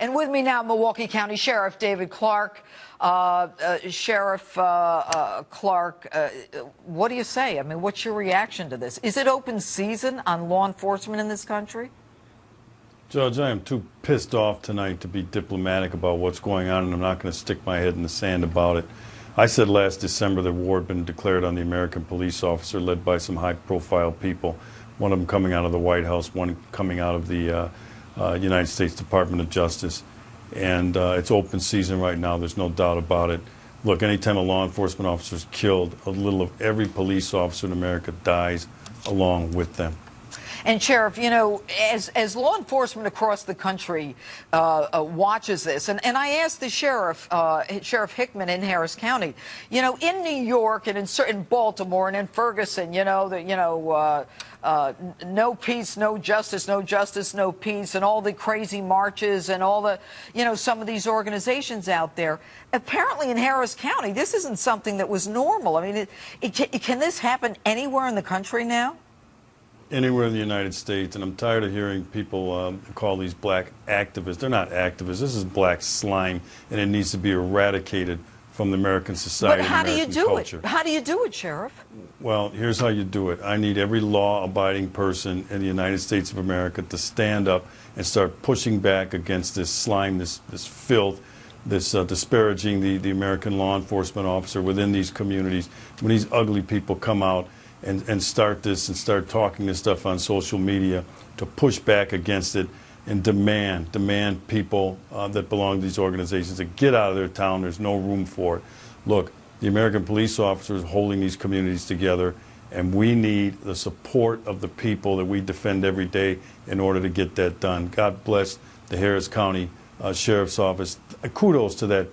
And with me now, Milwaukee County Sheriff David Clarke. Sheriff Clarke, what do you say? I mean, what's your reaction to this? Is it open season on law enforcement in this country? Judge, I am too pissed off tonight to be diplomatic about what's going on, and I'm not going to stick my head in the sand about it. I said last December that war had been declared on the American police officer led by some high-profile people, one of them coming out of the White House, one coming out of the United States Department of Justice. And it's open season right now. There's no doubt about it. Look, anytime a law enforcement officer is killed, a little of every police officer in America dies along with them. And Sheriff, you know, as law enforcement across the country watches this, and I asked the sheriff, Sheriff Hickman in Harris County, you know, in New York and in Baltimore and in Ferguson, you know, no peace, no justice, no justice, no peace, and all the crazy marches and all the, you know, some of these organizations out there. Apparently in Harris County, this isn't something that was normal. I mean, can this happen anywhere in the country now? Anywhere in the United States, and I'm tired of hearing people call these black activists. They're not activists. This is black slime, and it needs to be eradicated from the American society and American culture. How do you do it, Sheriff? Well, here's how you do it. I need every law-abiding person in the United States of America to stand up and start pushing back against this slime, this filth, this disparaging the American law enforcement officer within these communities. When these ugly people come out and start this and start talking this stuff on social media, to push back against it and demand people that belong to these organizations to get out of their town. There's no room for it. Look, the American police officers holding these communities together, and we need the support of the people that we defend every day in order to get that done. God bless the Harris County Sheriff's Office. Kudos to that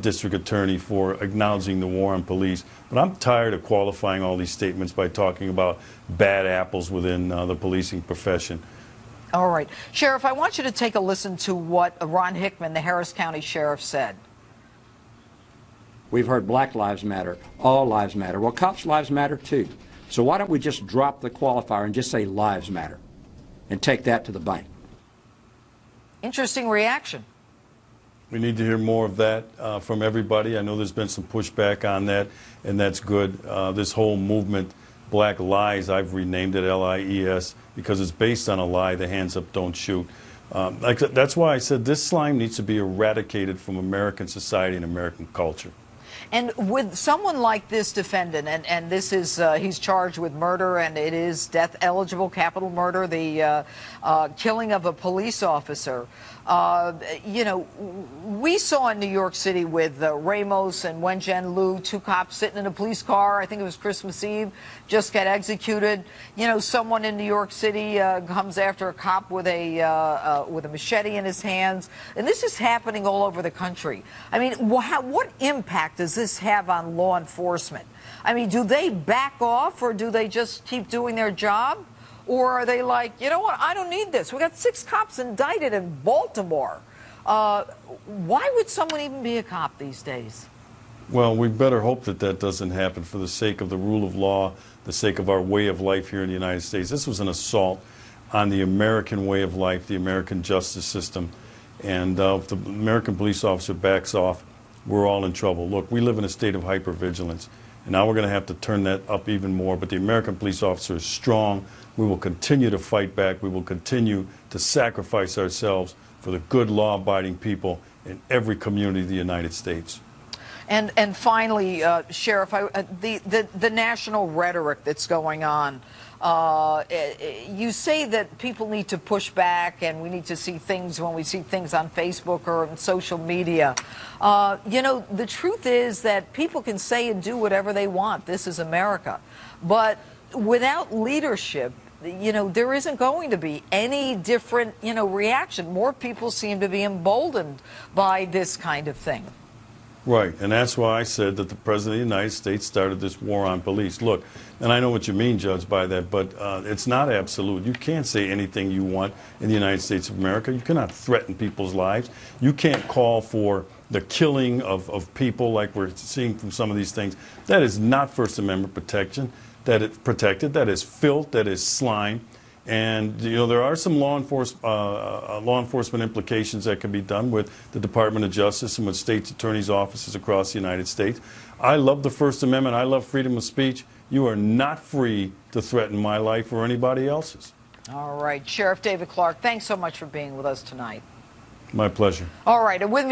district attorney for acknowledging the war on police. But I'm tired of qualifying all these statements by talking about bad apples within the policing profession. All right. Sheriff, I want you to take a listen to what Ron Hickman, the Harris County Sheriff, said. We've heard Black Lives Matter, all lives matter. Well, cops' lives matter too. So why don't we just drop the qualifier and just say lives matter and take that to the bank? Interesting reaction. We need to hear more of that from everybody. I know there's been some pushback on that, and that's good. This whole movement, Black Lies, I've renamed it LIES, because it's based on a lie, the hands up, don't shoot. That's why I said this slime needs to be eradicated from American society and American culture. And with someone like this defendant, and this is, he's charged with murder, and it is death-eligible capital murder, the killing of a police officer. You know, we saw in New York City with Ramos and Wenjen Liu, two cops sitting in a police car, I think it was Christmas Eve, just got executed. You know, someone in New York City comes after a cop with a machete in his hands. And this is happening all over the country. I mean, what impact does this have on law enforcement? I mean, do they back off, or do they just keep doing their job? Or are they like, you know what, I don't need this. We got 6 cops indicted in Baltimore. Why would someone even be a cop these days? Well, we better hope that that doesn't happen for the sake of the rule of law, the sake of our way of life here in the United States. This was an assault on the American way of life, the American justice system. And if the American police officer backs off, we're all in trouble. Look, we live in a state of hypervigilance, and now we're going to have to turn that up even more. But the American police officer is strong. We will continue to fight back. We will continue to sacrifice ourselves for the good law-abiding people in every community of the United States. And finally, Sheriff, the national rhetoric that's going on. You say that people need to push back, and we need to see things when we see things on Facebook or on social media. You know, the truth is that people can say and do whatever they want. This is America. But without leadership, you know, there isn't going to be any different, you know, reaction. More people seem to be emboldened by this kind of thing. Right, and that's why I said that the President of the United States started this war on police. Look, and I know what you mean, Judge, by that, but it's not absolute. You can't say anything you want in the United States of America. You cannot threaten people's lives. You can't call for the killing of people like we're seeing from some of these things. That is not First Amendment protection. That is protected. That is filth. That is slime. And there are some law enforcement implications that can be done with the Department of Justice and with states' attorneys' offices across the United States. I love the First Amendment. I love freedom of speech. You are not free to threaten my life or anybody else's. All right, Sheriff David Clarke, thanks so much for being with us tonight. My pleasure. All right, and with me